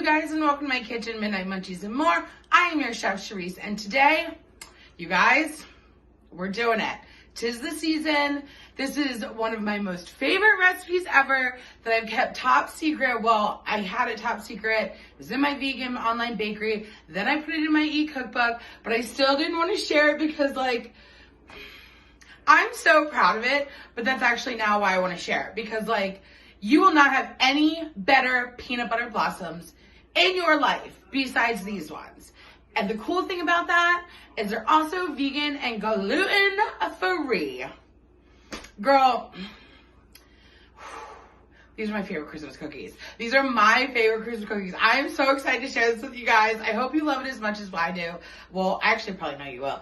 guys, and welcome to my kitchen, Midnight Munchies and more. I am your chef, Charisse, and today, you guys, we're doing it. 'Tis the season. This is one of my most favorite recipes ever that I've kept top secret. Well, I had it top secret. It was in my vegan online bakery. Then I put it in my e-cookbook, but I still didn't want to share it because, like, I'm so proud of it, but that's actually now why I want to share it. Because, like, you will not have any better peanut butter blossoms in your life besides these ones. And the cool thing about that is they're also vegan and gluten-free. Girl, these are my favorite Christmas cookies. These are my favorite Christmas cookies. I am so excited to share this with you guys. I hope you love it as much as I do. Well, I actually probably know you will.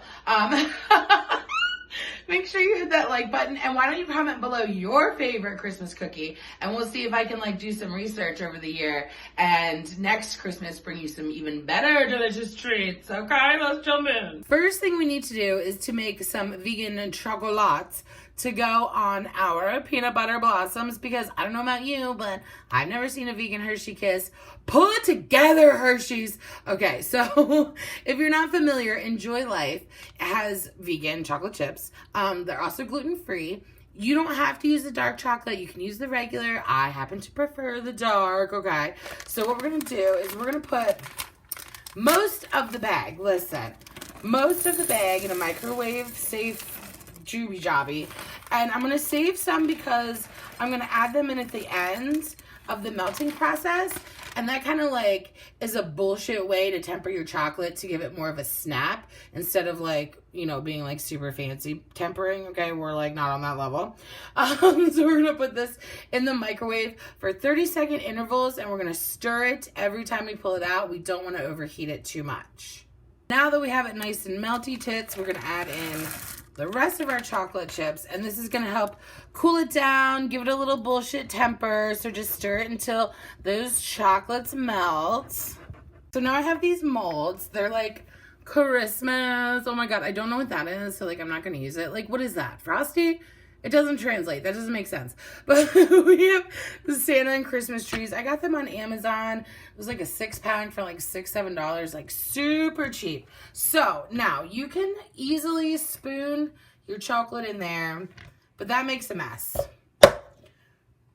Make sure you hit that like button, and why don't you comment below your favorite Christmas cookie, and we'll see if I can like do some research over the year and next Christmas bring you some even better delicious treats. Okay, let's jump in. First thing we need to do is to make some vegan chocolates to go on our peanut butter blossoms, because I don't know about you, but I've never seen a vegan Hershey Kiss. Pull it together, Hershey's. Okay, so if you're not familiar, Enjoy Life has vegan chocolate chips. They're also gluten-free. You don't have to use the dark chocolate. You can use the regular. I happen to prefer the dark, okay? So what we're going to do is we're going to put most of the bag, most of the bag in a microwave-safe jooby jobby, and I'm gonna save some because I'm gonna add them in at the end of the melting process, and that kind of like is a bullshit way to temper your chocolate to give it more of a snap instead of like, you know, being like super fancy tempering. Okay, we're like not on that level. So we're gonna put this in the microwave for 30-second intervals, and we're gonna stir it every time we pull it out. We don't want to overheat it too much. Now that we have it nice and melty tits, we're gonna add in the rest of our chocolate chips, and this is gonna help cool it down, give it a little bullshit temper. So just stir it until those chocolates melt. So now I have these molds. They're like Christmas. Oh my god, I don't know what that is, so like I'm not gonna use it. Like, what is that? Frosty? It doesn't translate. That doesn't make sense. But we have the Santa and Christmas trees. I got them on Amazon. It was like a 6-pack for like $6, $7, like super cheap. So now you can easily spoon your chocolate in there, but that makes a mess.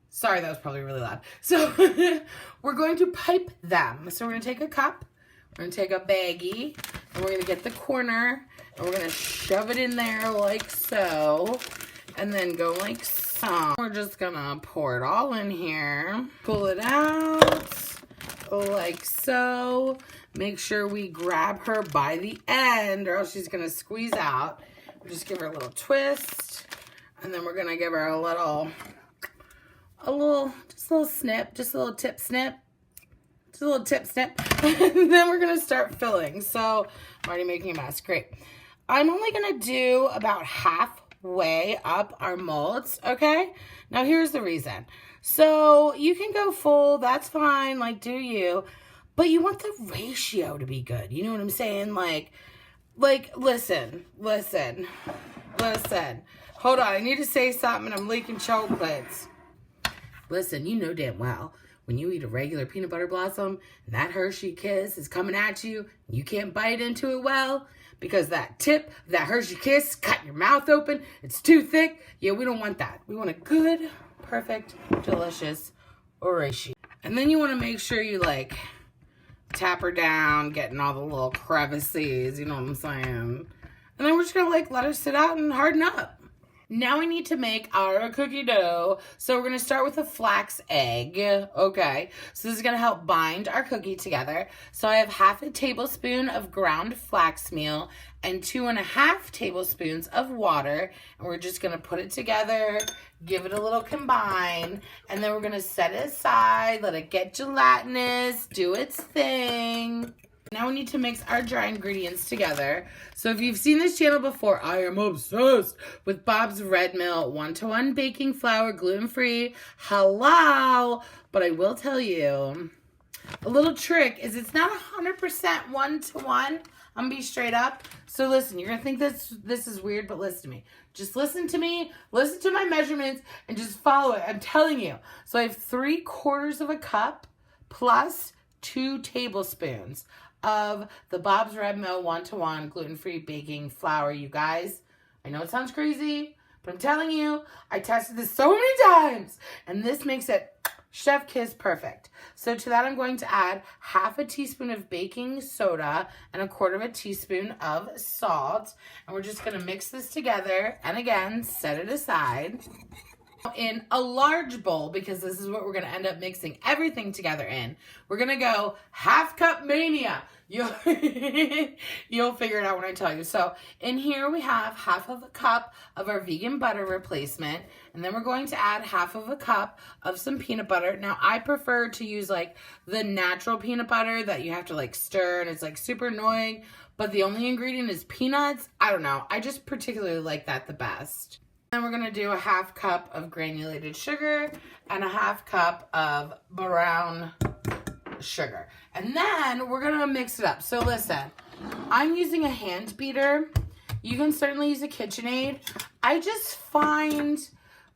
Sorry, that was probably really loud. So we're going to pipe them. So we're going to take a cup, we're going to take a baggie, and we're going to get the corner, and we're going to shove it in there like so. And then go like so. We're just gonna pour it all in here. Pull it out like so. Make sure we grab her by the end or else she's gonna squeeze out. Just give her a little twist. And then we're gonna give her just a little snip, just a little tip snip. Just a little tip snip. And then we're gonna start filling. So I'm already making a mess. Great. I'm only gonna do about halfway up our molds, okay? Now here's the reason. So you can go full, that's fine, like do you, but you want the ratio to be good. You know what I'm saying? Like listen. Hold on, I need to say something. I'm leaking chocolates. Listen, you know damn well when you eat a regular peanut butter blossom and that Hershey Kiss is coming at you, you can't bite into it well, because that tip, that Hershey Kiss, cut your mouth open. It's too thick. Yeah, we don't want that. We want a good, perfect, delicious ratio. And then you want to make sure you like tap her down, getting all the little crevices. You know what I'm saying? And then we're just gonna like let her sit out and harden up. Now we need to make our cookie dough. So we're going to start with a flax egg. Okay. So this is going to help bind our cookie together. So I have 1/2 tablespoon of ground flax meal and 2.5 tablespoons of water. And we're just going to put it together, give it a little combine, and then we're going to set it aside, let it get gelatinous, do its thing. Now we need to mix our dry ingredients together. So if you've seen this channel before, I am obsessed with Bob's Red Mill 1-to-1 baking flour, gluten-free, halal. But I will tell you, a little trick is it's not 100% 1-to-1. I'm gonna be straight up. So listen, you're gonna think this is weird, but listen to me. Just listen to me, listen to my measurements, and just follow it. I'm telling you. So I have 3/4 of a cup plus 2 tablespoons of the Bob's Red Mill 1-to-1 gluten-free baking flour, you guys. I know it sounds crazy, but I'm telling you, I tested this so many times, and this makes it chef kiss perfect. So to that, I'm going to add half a teaspoon of baking soda and 1/4 teaspoon of salt. And we're just going to mix this together and again, set it aside. In a large bowl, because this is what we're going to end up mixing everything together in, we're going to go half cup mania. You'll figure it out when I tell you. So in here we have half of a cup of our vegan butter replacement, and then we're going to add half of a cup of some peanut butter. Now I prefer to use like the natural peanut butter that you have to like stir and it's like super annoying, but the only ingredient is peanuts. I don't know. I just particularly like that the best. Then we're going to do a half cup of granulated sugar and a half cup of brown sugar. And then we're going to mix it up. So listen, I'm using a hand beater. You can certainly use a KitchenAid. I just find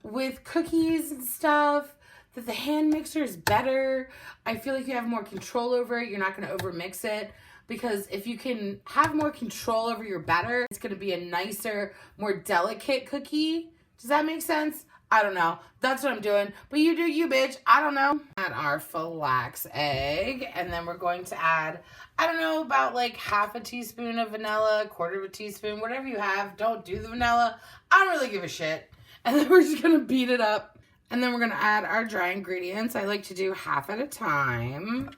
with cookies and stuff that the hand mixer is better. I feel like you have more control over it. You're not going to overmix it. Because if you can have more control over your batter, it's going to be a nicer, more delicate cookie. Does that make sense? I don't know. That's what I'm doing. But you do you, bitch. I don't know. Add our flax egg. And then we're going to add, I don't know, about like half a teaspoon of vanilla, 1/4 teaspoon, whatever you have. Don't do the vanilla. I don't really give a shit. And then we're just going to beat it up. And then we're going to add our dry ingredients. I like to do half at a time.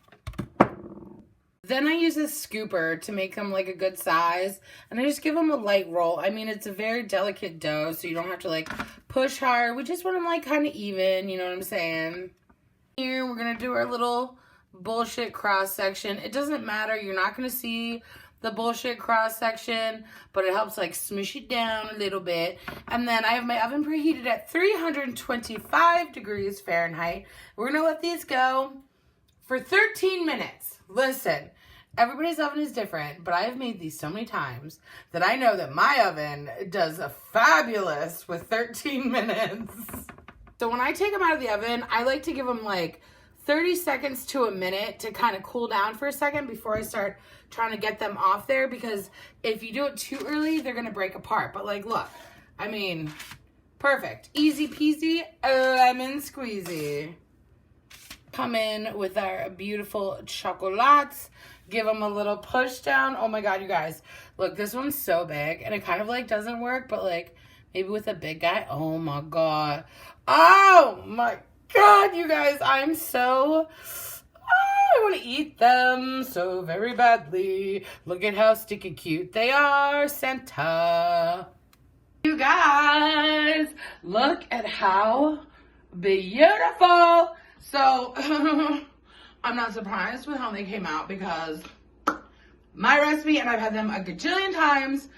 Then I use a scooper to make them like a good size, and I just give them a light roll. I mean, it's a very delicate dough, so you don't have to like push hard. We just want them like kind of even, you know what I'm saying? Here, we're going to do our little bullshit cross section. It doesn't matter. You're not going to see the bullshit cross section, but it helps like smush it down a little bit. And then I have my oven preheated at 325 degrees Fahrenheit. We're going to let these go for 13 minutes. Listen, everybody's oven is different, but I have made these so many times that I know that my oven does a fabulous with 13 minutes. So when I take them out of the oven, I like to give them like 30 seconds to a minute to kind of cool down for a second before I start trying to get them off there, because if you do it too early, they're going to break apart. But like, look, I mean, perfect. Easy peasy, lemon squeezy. Come in with our beautiful chocolates. Give them a little push down. Oh my God, you guys. Look, this one's so big. And it kind of like doesn't work, but like maybe with a big guy. Oh my God. Oh my God, you guys. I'm so... I want to eat them so very badly. Look at how sticky cute they are, Santa. You guys, look at how beautiful. So, I'm not surprised with how they came out because my recipe, and I've had them a gajillion times.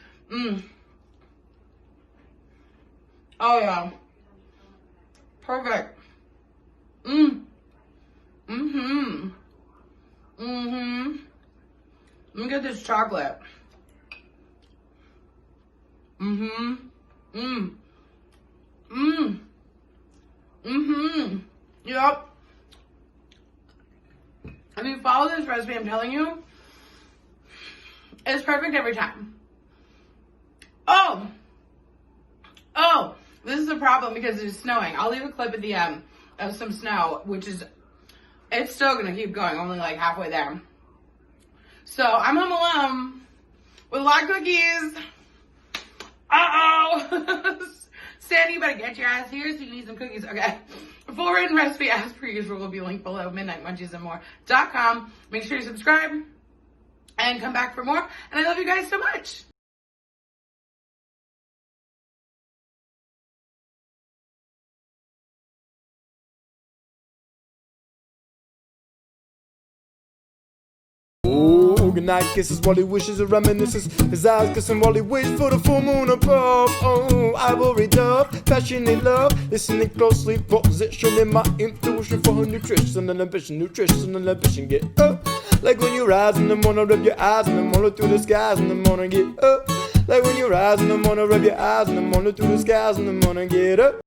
Oh yeah. Perfect. Let me get this chocolate. Yep. If you follow this recipe, I'm telling you, it's perfect every time. Oh, this is a problem because it is snowing. I'll leave a clip at the end of some snow, which is, it's still gonna keep going, only like halfway there. So I'm home alone with a lot of cookies. Sandy, you better get your ass here so you can eat some cookies. Okay. Full written recipe as per usual will be linked below, midnightmunchiesandmore.com. Make sure you subscribe and come back for more. And I love you guys so much. Good night kisses while he wishes and reminisces. His eyes kissing while he waits for the full moon above. Oh, ivory dove, passionate love. Listening closely, positioning my intuition for her nutrition and ambition. Get up, like when you rise in the morning, rub your eyes in the morning through the skies in the morning. Get up, like when you rise in the morning, rub your eyes in the morning through the skies in the morning. Get up.